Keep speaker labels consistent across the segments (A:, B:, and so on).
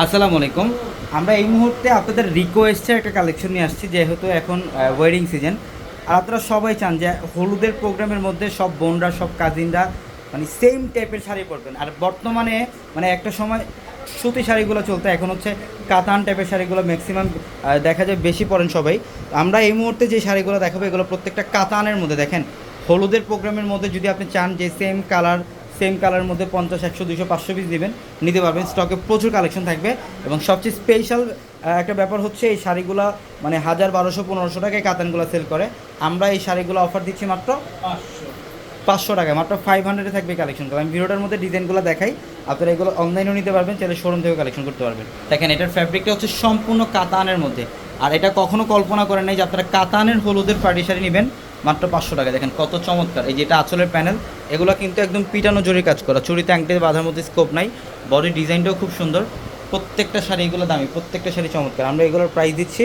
A: আসসালামু আলাইকুম। আমরা এই মুহূর্তে আপনাদের রিকোয়েস্টের একটা কালেকশন নিয়ে আসছি, যেহেতু এখন ওয়েডিং সিজন। আর আপনারা সবাই চান যে হলুদের প্রোগ্রামের মধ্যে সব বোনরা, সব কাজিনরা মানে সেম টাইপের শাড়ি পরবেন। আর বর্তমানে মানে একটা সময় সুতি শাড়িগুলো চলতো, এখন হচ্ছে কাতান টাইপের শাড়িগুলো ম্যাক্সিমাম দেখা যায় বেশি পরেন সবাই। আমরা এই মুহূর্তে যে শাড়িগুলো দেখাবো এগুলো প্রত্যেকটা কাতানের মধ্যে। দেখেন, হলুদের প্রোগ্রামের মধ্যে যদি আপনি চান যে সেম কালারের মধ্যে 50, 100, 200, 500 পিস দিবেন, নিতে পারবেন। স্টকে প্রচুর কালেকশন থাকবে। এবং সবচেয়ে স্পেশাল একটা ব্যাপার হচ্ছে এই শাড়িগুলো মানে 1000, 1200, 1500 টাকায় কাতানগুলো সেল করে। আমরা এই শাড়িগুলো অফার দিচ্ছি মাত্র 500 টাকায়, মাত্র 500-এ থাকবে কালেকশনগুলো। আমি ভিডিওটার মধ্যে ডিজাইনগুলো দেখাই, আপনারা এগুলো অনলাইনেও নিতে পারবেন, চাইলে শোরুম থেকে কালেকশন করতে পারবেন। দেখেন, এটার ফ্যাব্রিকটা হচ্ছে সম্পূর্ণ কাতানের মধ্যে। আর এটা কখনো কল্পনা করেন নাই যে আপনারা কাতানের হলুদের পার্টি শাড়ি নেবেন মাত্র 500 টাকা। দেখেন কত চমৎকার! এই যেটা আঁচলের প্যানেল, এগুলো কিন্তু একদম পিটানো জরির কাজ করা, চুরিতে আংটিতে বাঁধার মধ্যে স্কোপ নাই। বডির ডিজাইনটাও খুব সুন্দর। প্রত্যেকটা শাড়ি এগুলো দামি, প্রত্যেকটা শাড়ি চমৎকার। আমরা এগুলোর প্রাইস দিচ্ছি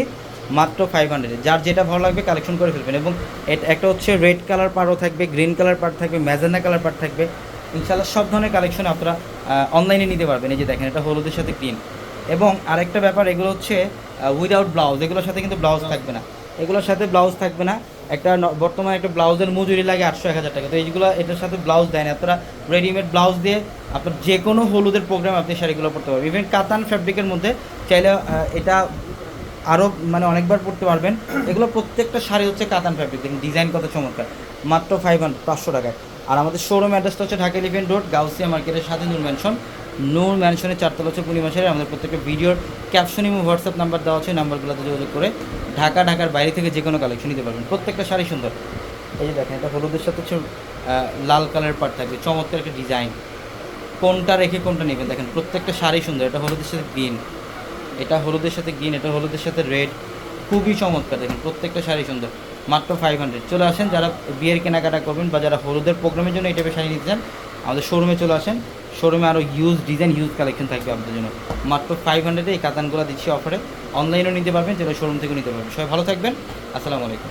A: মাত্র 500। যার যেটা ভালো লাগবে কালেকশন করে ফেলবেন। এবং একটা হচ্ছে রেড কালার পাড়ও থাকবে, গ্রিন কালার পাড় থাকবে, ম্যাজেন্ডা কালার পাড় থাকবে। ইনশাআল্লাহ সব ধরনের কালেকশন আপনারা অনলাইনে নিতে পারবেন। এই যে দেখেন, এটা হলুদের সাথে গ্রিন। এবং আরেকটা ব্যাপার, এগুলো হচ্ছে উইদাউট ব্লাউজ, এগুলোর সাথে কিন্তু ব্লাউজ থাকবে না। এগুলোর সাথে ব্লাউজ থাকবে না। বর্তমানে একটা ব্লাউজের মজুরি লাগে 800-1000 টাকা। তো এইগুলো এটার সাথে ব্লাউজ দেয় না। আপনারা রেডিমেড ব্লাউজ দিয়ে আপনার যে কোনো হলুদের প্রোগ্রাম আপনি শাড়িগুলো পরতে পারবেন। ইভেন কাতান ফ্যাব্রিকের মধ্যে চাইলে এটা আরও মানে অনেকবার পড়তে পারবেন। এগুলো প্রত্যেকটা শাড়ি হচ্ছে কাতান ফ্যাব্রিক। দেখুন ডিজাইন কত চমৎকার, মাত্র 500 টাকায়। আর আমাদের শোরুম অ্যাড্রেসটা হচ্ছে ঢাকা এলিফ্যান্ট রোড, গাউসিয়া মার্কেটের সাথে নূর ম্যানশনের 4তলা হচ্ছে পূর্ণিমা শাড়ি। আমাদের প্রত্যেকটা ভিডিওর ক্যাপশন এবং হোয়াটসঅ্যাপ নাম্বার দেওয়া আছে, নাম্বারগুলোতে যোগাযোগ করে ঢাকার বাইরে থেকে যে কোনো কালেকশন নিতে পারবেন। প্রত্যেকটা শাড়ি সুন্দর। এই যে দেখেন, এটা হলুদের সাথে হচ্ছে লাল কালার পাড় থাকবে, চমৎকার একটা ডিজাইন। কোনটা রেখে কোনটা নেবেন, দেখেন প্রত্যেকটা শাড়ি সুন্দর। এটা হলুদের সাথে গ্রিন, এটা হলুদের সাথে গ্রিন, এটা হলুদের সাথে রেড, খুবই চমৎকার। দেখেন প্রত্যেকটা শাড়ি সুন্দর, মাত্র 500। চলে আসেন যারা বিয়ের কেনাকাটা করবেন বা যারা হলুদের প্রোগ্রামের জন্য এই টাইপের শাড়ি নিতে চান, আমাদের শোরুমে চলে আসেন। শোরুমে আরও হিউজ ডিজাইন, হিউজ কালেকশন থাকবে আপনাদের জন্য। মাত্র 500-এ এই কাতানগুলো দিচ্ছি অফারে। অনলাইনেও নিতে পারবেন, যেটা শোরুম থেকেও নিতে পারবেন। সবাই ভালো থাকবেন। আসসালামু আলাইকুম।